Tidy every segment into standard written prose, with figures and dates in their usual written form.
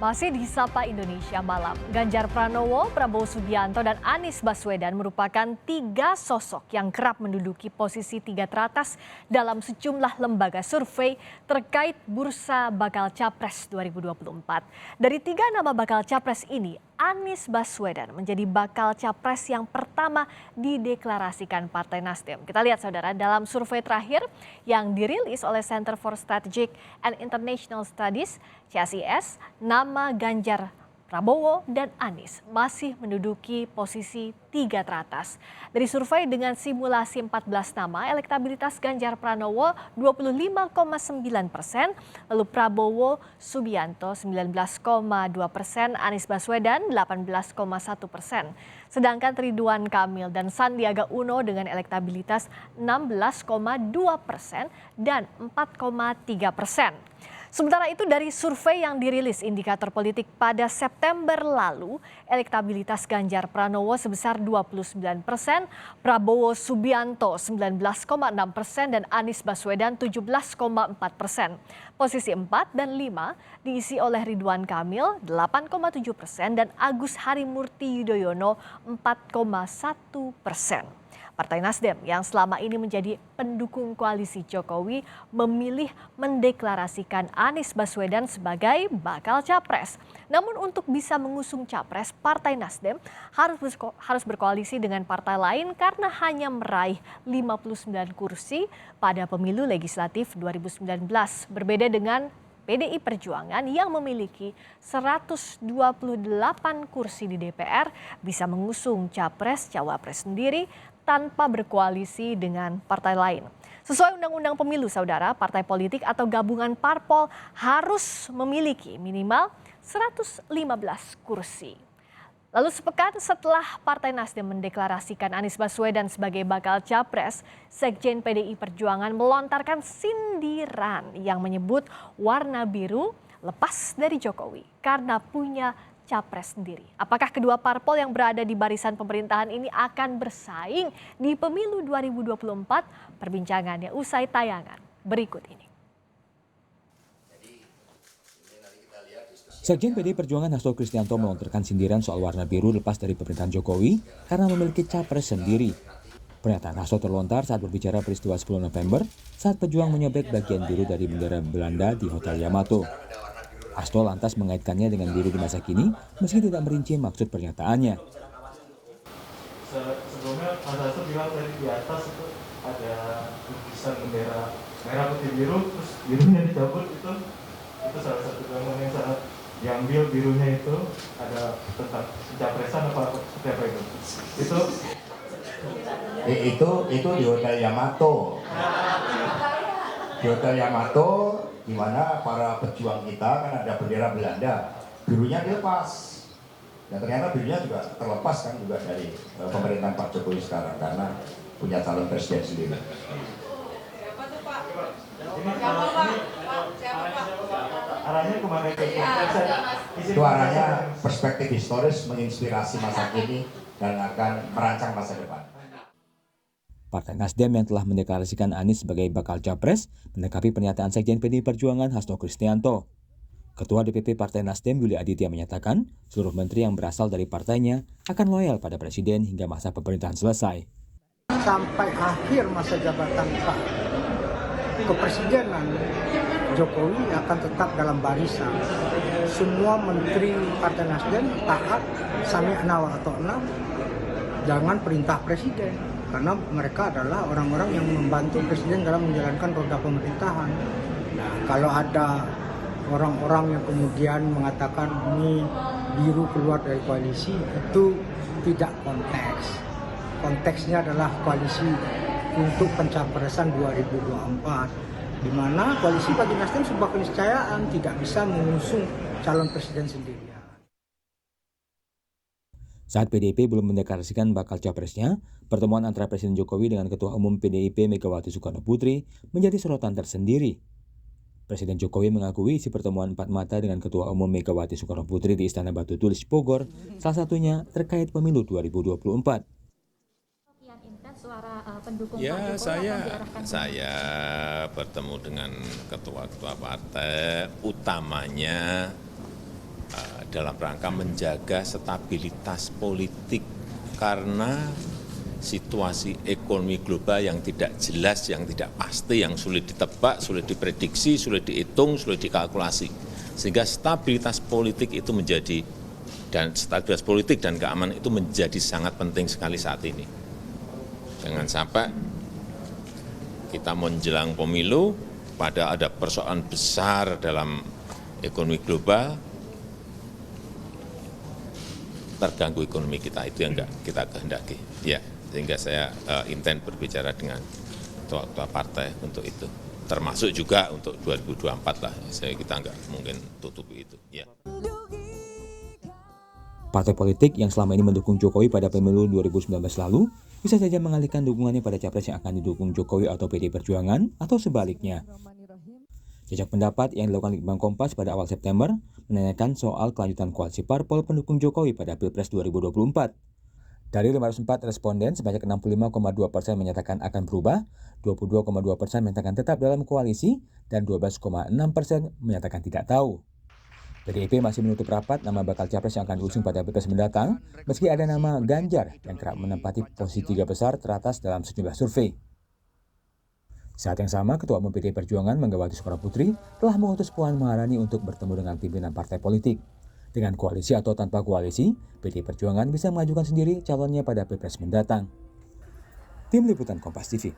Masih di Sapa Indonesia Malam, Ganjar Pranowo, Prabowo Subianto, dan Anies Baswedan merupakan tiga sosok yang kerap menduduki posisi tiga teratas dalam sejumlah lembaga survei terkait bursa bakal Capres 2024. Dari tiga nama bakal Capres ini, Anies Baswedan menjadi bakal Capres yang pertama dideklarasikan Partai Nasdem. Kita lihat saudara, dalam survei terakhir yang dirilis oleh Center for Strategic and International Studies, CSIS, nama Ganjar, Prabowo, dan Anies masih menduduki posisi tiga teratas. Dari survei dengan simulasi 14 nama, elektabilitas Ganjar Pranowo 25,9%, lalu Prabowo Subianto 19,2%, Anies Baswedan 18,1%. Sedangkan Ridwan Kamil dan Sandiaga Uno dengan elektabilitas 16,2% dan 4,3%. Sementara itu dari survei yang dirilis Indikator Politik pada September lalu, elektabilitas Ganjar Pranowo sebesar 29%, Prabowo Subianto 19,6% dan Anies Baswedan 17,4%. Posisi 4 dan 5 diisi oleh Ridwan Kamil 8,7% dan Agus Harimurti Yudhoyono 4,1%. Partai Nasdem yang selama ini menjadi pendukung koalisi Jokowi memilih mendeklarasikan Anies Baswedan sebagai bakal capres. Namun untuk bisa mengusung capres, Partai Nasdem harus berkoalisi dengan partai lain karena hanya meraih 59 kursi pada pemilu legislatif 2019. Berbeda dengan PDI Perjuangan yang memiliki 128 kursi di DPR bisa mengusung capres-cawapres sendiri tanpa berkoalisi dengan partai lain. Sesuai Undang-Undang Pemilu, saudara, partai politik atau gabungan parpol harus memiliki minimal 115 kursi. Lalu sepekan setelah Partai Nasdem mendeklarasikan Anies Baswedan sebagai bakal capres, Sekjen PDI Perjuangan melontarkan sindiran yang menyebut warna biru lepas dari Jokowi karena punya capres sendiri. Apakah kedua parpol yang berada di barisan pemerintahan ini akan bersaing di pemilu 2024? Perbincangannya usai tayangan berikut ini. Sekjen PDI Perjuangan Hasto Kristianto melontarkan sindiran soal warna biru lepas dari pemerintahan Jokowi karena memiliki capres sendiri. Pernyataan Hasto terlontar saat berbicara peristiwa 10 November saat pejuang menyobek bagian biru dari bendera Belanda di Hotel Yamato. Hasto lantas mengaitkannya dengan biru di masa kini meski tidak merinci maksud pernyataannya. Sebelumnya Mas Hasto bilang tadi di atas itu ada lukisan bendera merah putih biru, terus birunya dicabut, itu salah satu gambar yang sangat diambil birunya itu ada tentang pencapresan apa seperti apa itu? Itu di Hotel Yamato. Di Hotel Yamato, di mana para pejuang kita kan ada bendera Belanda, birunya dilepas. Dan ternyata birunya juga terlepas kan juga dari pemerintahan Pak Jokowi sekarang karena punya calon presiden sendiri. Siapa tuh Pak? Siapa Pak? Arahnya kemana itu? Itu arahnya perspektif historis menginspirasi masa kini dan akan merancang masa depan. Partai Nasdem yang telah mendeklarasikan Anies sebagai bakal capres menanggapi pernyataan Sekjen PDI Perjuangan Hasto Kristianto. Ketua DPP Partai Nasdem Yuli Aditya menyatakan seluruh menteri yang berasal dari partainya akan loyal pada presiden hingga masa pemerintahan selesai. Sampai akhir masa jabatan Pak Kepresidenan, Jokowi akan tetap dalam barisan. Semua menteri Partai Nasdem taat sami'na wa ata'na jangan perintah presiden. Karena mereka adalah orang-orang yang membantu presiden dalam menjalankan roda pemerintahan. Nah, kalau ada orang-orang yang kemudian mengatakan ini biru keluar dari koalisi, itu tidak konteks. Konteksnya adalah koalisi untuk pencapresan 2024, di mana koalisi bagi Nasdem sebuah keniscayaan tidak bisa mengusung calon presiden sendirian. Saat PDIP belum mendeklarasikan bakal capresnya, pertemuan antara Presiden Jokowi dengan Ketua Umum PDIP Megawati Soekarnoputri menjadi sorotan tersendiri. Presiden Jokowi mengakui isi pertemuan empat mata dengan Ketua Umum Megawati Soekarnoputri di Istana Batu Tulis Bogor, salah satunya terkait pemilu 2024. Ya, saya bertemu dengan ketua-ketua partai, utamanya dalam rangka menjaga stabilitas politik karena situasi ekonomi global yang tidak jelas, yang tidak pasti, yang sulit ditebak, sulit diprediksi, sulit dihitung, sulit dikalkulasi. Sehingga stabilitas politik itu menjadi, dan stabilitas politik dan keamanan itu menjadi sangat penting sekali saat ini. Jangan sampai kita menjelang pemilu, pada ada persoalan besar dalam ekonomi global, terganggu ekonomi kita, itu yang enggak kita kehendaki. Ya, sehingga saya intent berbicara dengan ketua-ketua partai untuk itu. Termasuk juga untuk 2024 lah, kita enggak mungkin tutupi itu. Ya. Partai politik yang selama ini mendukung Jokowi pada pemilu 2019 lalu bisa saja mengalihkan dukungannya pada capres yang akan didukung Jokowi atau PDI Perjuangan atau sebaliknya. Jejak pendapat yang dilakukan Litbang Kompas pada awal September menanyakan soal kelanjutan koalisi parpol pendukung Jokowi pada Pilpres 2024. Dari 504 responden, sebanyak 65,2% menyatakan akan berubah, 22,2% menyatakan tetap dalam koalisi, dan 12,6% menyatakan tidak tahu. PDIP masih menutup rapat nama bakal capres yang akan diusung pada Pilpres mendatang, meski ada nama Ganjar yang kerap menempati posisi 3 besar teratas dalam sejumlah survei. Saat yang sama, Ketua Umum PDI Perjuangan Megawati Soekarnoputri telah mengutus Puan Maharani untuk bertemu dengan pimpinan partai politik. Dengan koalisi atau tanpa koalisi, PDI Perjuangan bisa mengajukan sendiri calonnya pada Pilpres mendatang. Tim Liputan Kompas TV.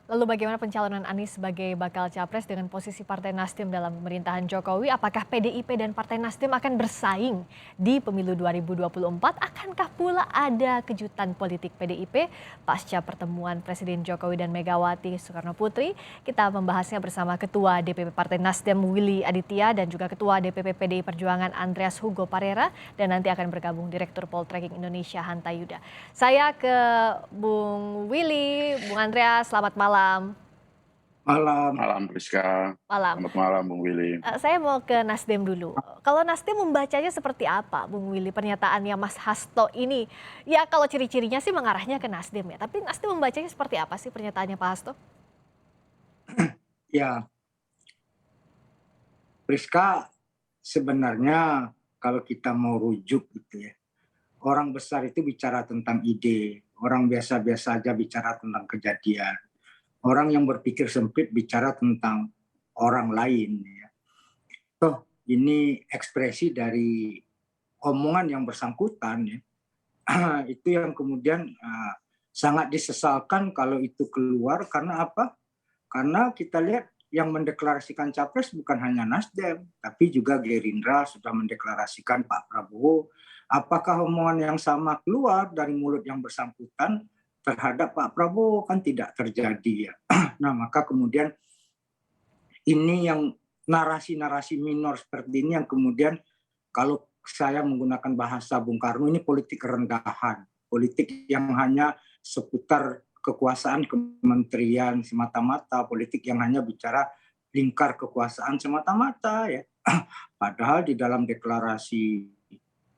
Lalu bagaimana pencalonan Anies sebagai bakal capres dengan posisi Partai Nasdem dalam pemerintahan Jokowi? Apakah PDIP dan Partai Nasdem akan bersaing di pemilu 2024? Akankah pula ada kejutan politik PDIP pasca pertemuan Presiden Jokowi dan Megawati Soekarnoputri? Kita membahasnya bersama Ketua DPP Partai Nasdem Willy Aditya dan juga Ketua DPP PDI Perjuangan Andreas Hugo Parera, dan nanti akan bergabung Direktur Poltreking Indonesia Hanta Yuda. Saya ke Bung Willy, Bung Andreas, selamat malam. Malam Priska. Malam. Selamat malam Bung Willy. Saya mau ke Nasdem dulu. Kalau Nasdem membacanya seperti apa, Bung Willy, pernyataannya Mas Hasto ini? Ya kalau ciri-cirinya sih mengarahnya ke Nasdem ya. Tapi Nasdem membacanya seperti apa sih pernyataannya Pak Hasto? Ya, Priska, sebenarnya kalau kita mau rujuk gitu ya, orang besar itu bicara tentang ide, orang biasa-biasa aja bicara tentang kejadian. Orang yang berpikir sempit bicara tentang orang lain. Ya. Ini ekspresi dari omongan yang bersangkutan. Ya. Itu yang kemudian sangat disesalkan kalau itu keluar. Karena apa? Karena kita lihat yang mendeklarasikan capres bukan hanya Nasdem, tapi juga Gerindra sudah mendeklarasikan Pak Prabowo. Apakah omongan yang sama keluar dari mulut yang bersangkutan terhadap Pak Prabowo? Kan tidak terjadi ya. Nah maka kemudian ini yang narasi-narasi minor seperti ini yang kemudian kalau saya menggunakan bahasa Bung Karno, ini politik rendahan, politik yang hanya seputar kekuasaan kementerian semata-mata, politik yang hanya bicara lingkar kekuasaan semata-mata ya. Padahal di dalam deklarasi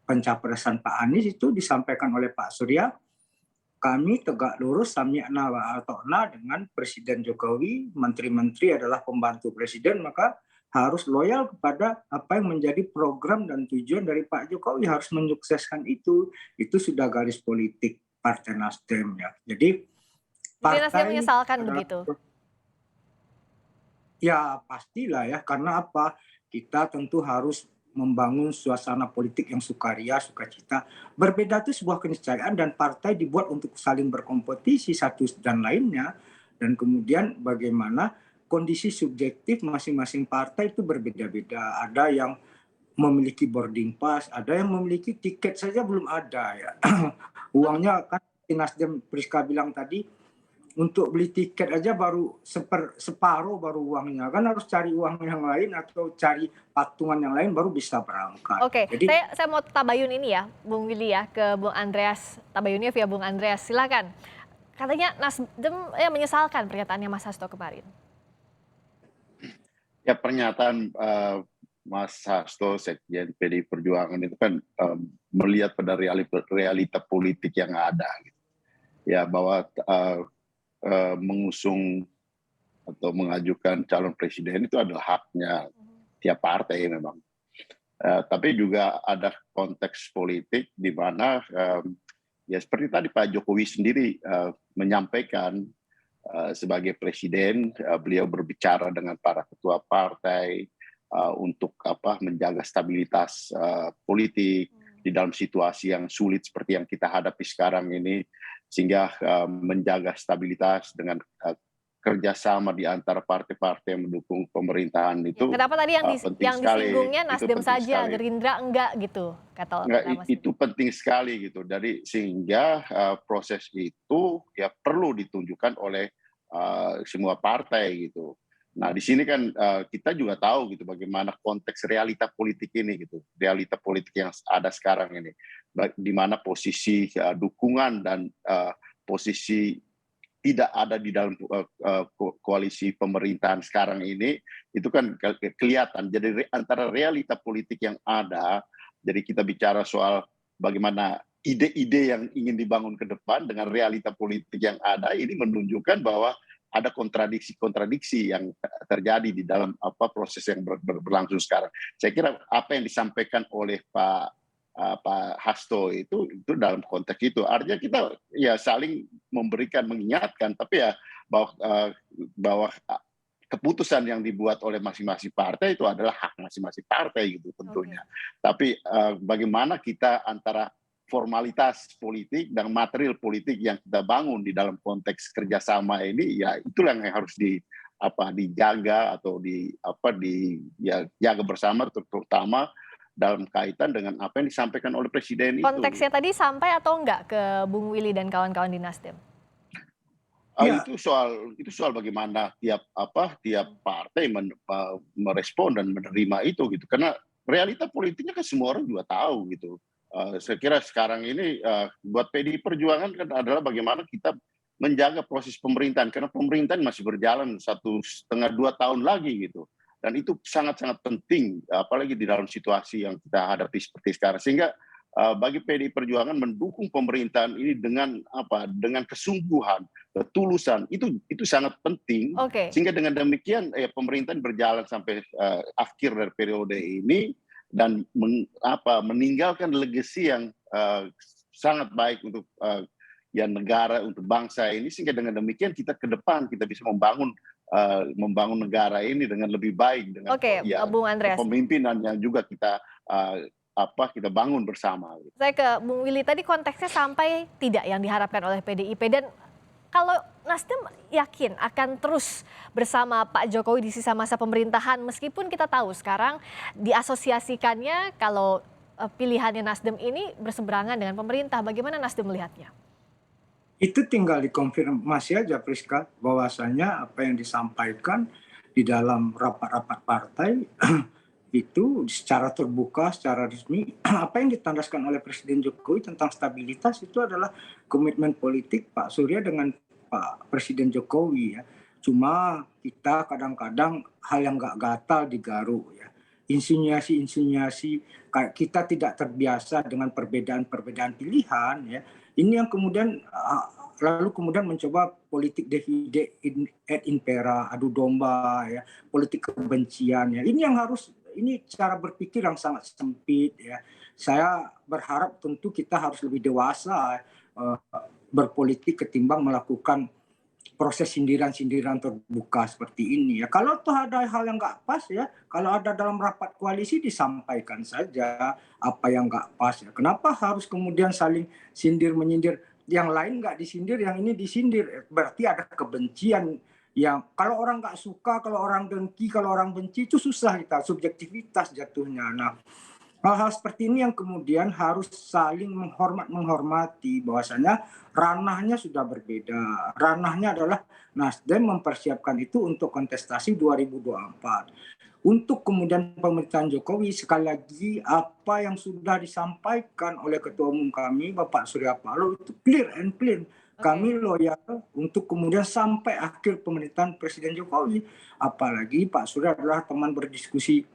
pencapresan Pak Anies itu disampaikan oleh Pak Surya, kami tegak lurus sami'na wa ata'na dengan Presiden Jokowi, menteri-menteri adalah pembantu Presiden, maka harus loyal kepada apa yang menjadi program dan tujuan dari Pak Jokowi, harus menyukseskan itu sudah garis politik Partai Nasdem ya. Jadi Nasdem menyesalkan begitu? Ya pastilah ya, karena apa? Kita tentu harus membangun suasana politik yang sukaria, sukacita. Berbeda itu sebuah keniscayaan dan partai dibuat untuk saling berkompetisi satu dan lainnya. Dan kemudian bagaimana kondisi subjektif masing-masing partai itu berbeda-beda. Ada yang memiliki boarding pass, ada yang memiliki tiket saja belum ada ya. Uangnya kan Nasdem Priska bilang tadi, untuk beli tiket aja baru separuh baru uangnya, kan harus cari uang yang lain atau cari patungan yang lain baru bisa berangkat. Oke, jadi saya mau tabayun ini ya Bung Willy ya ke Bung Andreas, tabayunnya via Bung Andreas, silakan. Katanya Nasdem menyesalkan pernyataannya Mas Hasto kemarin. Ya pernyataan Mas Hasto Sekjen PDI Perjuangan itu kan melihat pada realita politik yang ada gitu. Ya bahwa mengusung atau mengajukan calon presiden itu adalah haknya tiap partai memang. Tapi juga ada konteks politik di mana ya seperti tadi Pak Jokowi sendiri menyampaikan sebagai presiden, beliau berbicara dengan para ketua partai untuk menjaga stabilitas politik di dalam situasi yang sulit seperti yang kita hadapi sekarang ini, sehingga menjaga stabilitas dengan kerjasama di antara partai-partai yang mendukung pemerintahan itu. Kenapa tadi yang disinggungnya Nasdem saja, sekali. Gerindra enggak gitu kata Itu penting sekali gitu. Sehingga proses itu ya perlu ditunjukkan oleh semua partai gitu. Nah di sini kan kita juga tahu gitu bagaimana konteks realita politik ini gitu, realita politik yang ada sekarang ini, di mana posisi dukungan dan posisi tidak ada di dalam koalisi pemerintahan sekarang ini, itu kan kelihatan. Jadi antara realita politik yang ada, jadi kita bicara soal bagaimana ide-ide yang ingin dibangun ke depan dengan realita politik yang ada, ini menunjukkan bahwa ada kontradiksi-kontradiksi yang terjadi di dalam proses yang berlangsung sekarang. Saya kira apa yang disampaikan oleh Pak Hasto itu dalam konteks itu, artinya kita ya saling memberikan, mengingatkan, tapi ya bahwa keputusan yang dibuat oleh masing-masing partai itu adalah hak masing-masing partai gitu tentunya. Tapi bagaimana kita antara formalitas politik dan material politik yang kita bangun di dalam konteks kerjasama ini, ya itulah yang harus dijaga atau dijaga bersama, terutama dalam kaitan dengan apa yang disampaikan oleh Presiden itu. Konteksnya tadi sampai atau enggak ke Bung Willy dan kawan-kawan di Nasdem? Itu soal bagaimana tiap partai merespon dan menerima itu gitu. Karena realita politiknya kan semua orang juga tahu gitu. Saya kira sekarang ini buat PDI Perjuangan kan adalah bagaimana kita menjaga proses pemerintahan, karena pemerintahan masih berjalan 1,5-2 tahun lagi gitu. Dan itu sangat-sangat penting, apalagi di dalam situasi yang kita hadapi seperti sekarang. Sehingga bagi PDI Perjuangan mendukung pemerintahan ini dengan kesungguhan, ketulusan, itu sangat penting. Sehingga dengan demikian pemerintahan berjalan sampai akhir dari periode ini dan meninggalkan legacy yang sangat baik untuk negara, untuk bangsa ini, sehingga dengan demikian kita ke depan kita bisa membangun negara ini dengan lebih baik dengan Bung Andreas, pemimpinan yang juga kita bangun bersama. Saya ke Bung Willy, tadi konteksnya sampai tidak yang diharapkan oleh PDIP, dan kalau Nasdem yakin akan terus bersama Pak Jokowi di sisa masa pemerintahan, meskipun kita tahu sekarang diasosiasikannya kalau pilihannya Nasdem ini berseberangan dengan pemerintah, bagaimana Nasdem melihatnya? Itu tinggal dikonfirmasi aja Priska, bahwasanya apa yang disampaikan di dalam rapat-rapat partai itu secara terbuka, secara resmi, apa yang ditandaskan oleh Presiden Jokowi tentang stabilitas itu adalah komitmen politik Pak Surya dengan Pak Presiden Jokowi ya. Cuma kita kadang-kadang hal yang nggak gatal digaruk ya. Insinuasi-insinuasi kayak kita tidak terbiasa dengan perbedaan-perbedaan pilihan ya. Ini yang kemudian lalu kemudian mencoba politik divide et impera, adu domba ya, politik kebencian ya. Ini cara berpikir yang sangat sempit ya. Saya berharap tentu kita harus lebih dewasa berpolitik ketimbang melakukan proses sindiran-sindiran terbuka seperti ini ya. Kalau tuh ada hal yang nggak pas ya, kalau ada dalam rapat koalisi disampaikan saja apa yang nggak pas ya. Kenapa harus kemudian saling sindir-menyindir, yang lain nggak disindir, yang ini disindir? Berarti ada kebencian yang kalau orang nggak suka, kalau orang dengki, kalau orang benci itu susah kita, subjektivitas jatuhnya. Nah, hal-hal seperti ini yang kemudian harus saling menghormati bahwasanya ranahnya sudah berbeda. Ranahnya adalah Nasdem mempersiapkan itu untuk kontestasi 2024. Untuk kemudian pemerintahan Jokowi, sekali lagi apa yang sudah disampaikan oleh Ketua Umum kami Bapak Surya Paloh itu clear and clean. Kami loyal untuk kemudian sampai akhir pemerintahan Presiden Jokowi. Apalagi Pak Surya adalah teman berdiskusi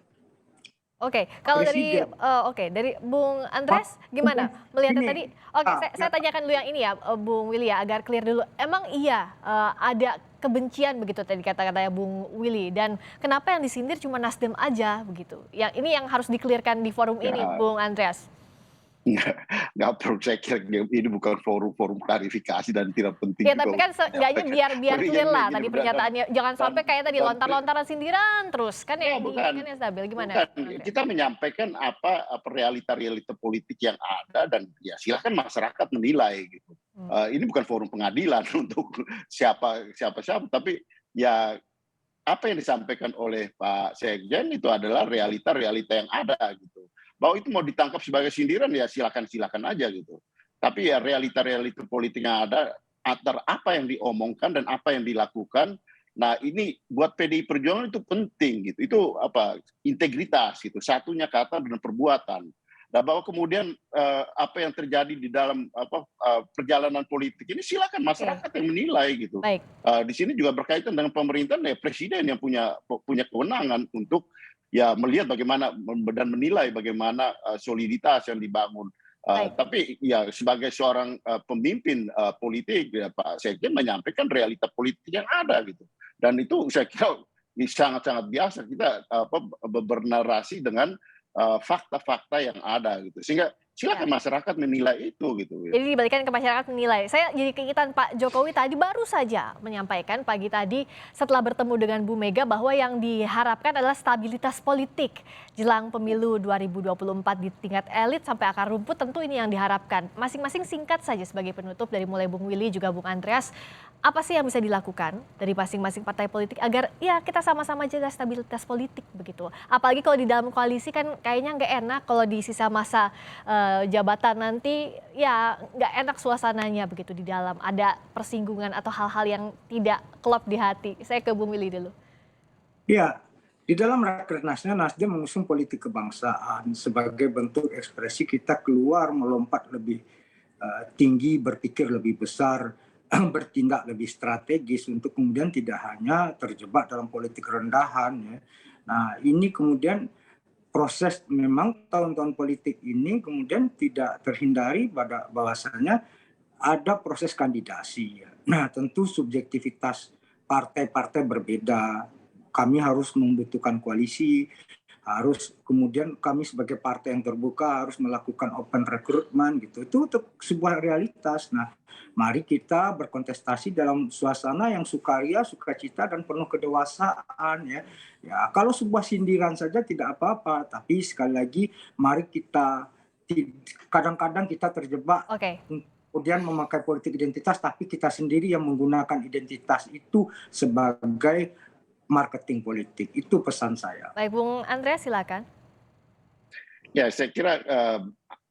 Oke, kalau dari Presiden. dari Bung Andreas gimana melihatnya Ini, tadi? Oke, saya tanyakan dulu yang ini ya, Bung Willy ya, agar clear dulu. Emang iya, ada kebencian begitu tadi kata-katanya Bung Willy, dan kenapa yang disindir cuma Nasdem aja begitu? Yang ini yang harus di-clear-kan di forum ini, Ya, Bung Andreas. nggak perlu, saya kira ini bukan forum klarifikasi dan tidak penting Ya juga tapi kan untuk seenggaknya menyampaikan. biar Tapi clear gini, lah gini, tadi bukan, pernyataannya. Jangan dan, sampai kayak tadi dan lontar-lontaran sindiran terus kan ya, yang bukan, kan yang stabil gimana, bukan. Bung Andreas? Kita menyampaikan apa realita-realita politik yang ada, dan ya silahkan masyarakat menilai gitu. Ini bukan forum pengadilan untuk siapa, tapi ya apa yang disampaikan oleh Pak Sekjen itu adalah realita-realita yang ada gitu. Bahwa itu mau ditangkap sebagai sindiran ya silakan aja gitu. Tapi ya realita-realita politik yang ada antara apa yang diomongkan dan apa yang dilakukan. Nah, ini buat PDI Perjuangan itu penting gitu. Itu apa? Integritas gitu. Satunya kata dan perbuatan. Nah, bahwa kemudian apa yang terjadi di dalam perjalanan politik ini silakan masyarakat yang menilai gitu. Baik. Di sini juga berkaitan dengan pemerintahan, ya presiden yang punya kewenangan untuk ya melihat bagaimana dan menilai bagaimana soliditas yang dibangun. Baik. Tapi ya sebagai seorang pemimpin politik, ya, Pak Sekjen menyampaikan realita politik yang ada gitu. Dan itu saya kira sangat-sangat biasa kita bernarasi dengan fakta-fakta yang ada gitu. Sehingga silakan masyarakat menilai itu gitu. Jadi dibalikan ke masyarakat menilai. Saya jadi keingetan Pak Jokowi tadi baru saja menyampaikan pagi tadi setelah bertemu dengan Bu Mega bahwa yang diharapkan adalah stabilitas politik jelang pemilu 2024 di tingkat elit sampai akar rumput, tentu ini yang diharapkan. Masing-masing singkat saja sebagai penutup dari mulai Bung Willy juga Bung Andreas. Apa sih yang bisa dilakukan dari masing-masing partai politik agar ya kita sama-sama jaga stabilitas politik begitu. Apalagi kalau di dalam koalisi kan kayaknya nggak enak kalau di sisa masa jabatan nanti ya nggak enak suasananya begitu di dalam. Ada persinggungan atau hal-hal yang tidak klop di hati. Saya ke Bung Willy dulu. Ya, di dalam Rakernasnya Nasdem mengusung politik kebangsaan sebagai bentuk ekspresi kita keluar melompat lebih tinggi, berpikir lebih besar, bertindak lebih strategis untuk kemudian tidak hanya terjebak dalam politik rendahan. Ya. Nah, ini kemudian proses memang tahun-tahun politik ini kemudian tidak terhindari pada bahwasanya ada proses kandidasi. Ya. Nah, tentu subjektivitas partai-partai berbeda. Kami harus membutuhkan koalisi, harus kemudian kami sebagai partai yang terbuka harus melakukan open recruitment gitu. Itu untuk sebuah realitas. Nah, mari kita berkontestasi dalam suasana yang sukaria, sukacita dan penuh kedewasaan ya. Ya, kalau sebuah sindiran saja tidak apa-apa, tapi sekali lagi mari kita kadang-kadang kita terjebak kemudian memakai politik identitas, tapi kita sendiri yang menggunakan identitas itu sebagai marketing politik. Itu pesan saya. Baik, Bung Andreas silakan. Ya, saya kira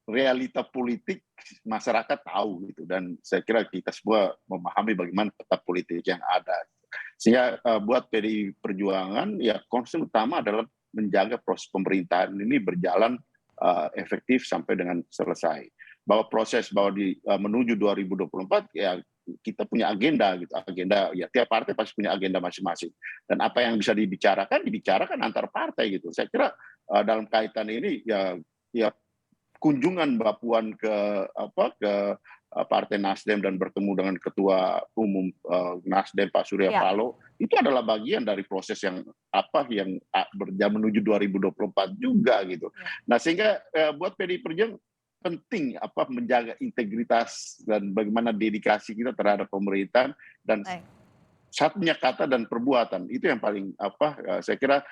realita politik masyarakat tahu gitu, dan saya kira kita semua memahami bagaimana peta politik yang ada. Sehingga buat PDI Perjuangan ya concern utama adalah menjaga proses pemerintahan ini berjalan efektif sampai dengan selesai. Bahwa proses menuju 2024 ya kita punya agenda gitu, ya tiap partai pasti punya agenda masing-masing, dan apa yang bisa dibicarakan antar partai gitu. Saya kira dalam kaitan ini ya kunjungan Mbak Puan ke Partai Nasdem dan bertemu dengan Ketua Umum Nasdem Pak Surya Paloh itu adalah bagian dari proses yang menuju 2024 juga gitu. Nah, sehingga buat PDI Perjuangan penting menjaga integritas dan bagaimana dedikasi kita terhadap pemerintahan dan satunya kata dan perbuatan itu yang paling saya kira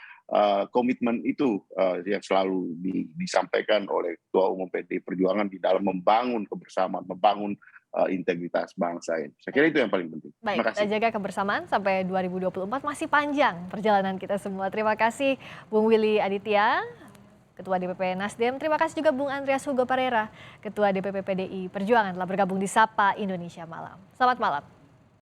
komitmen itu yang selalu disampaikan oleh Ketua Umum PDI Perjuangan di dalam membangun kebersamaan, membangun integritas bangsa ini. Saya kira itu yang paling penting. Baik, kita jaga kebersamaan sampai 2024, masih panjang perjalanan kita semua. Terima kasih Bung Willy Aditya, Ketua DPP Nasdem. Terima kasih juga Bung Andreas Hugo Parera, Ketua DPP PDI Perjuangan telah bergabung di Sapa Indonesia Malam. Selamat malam.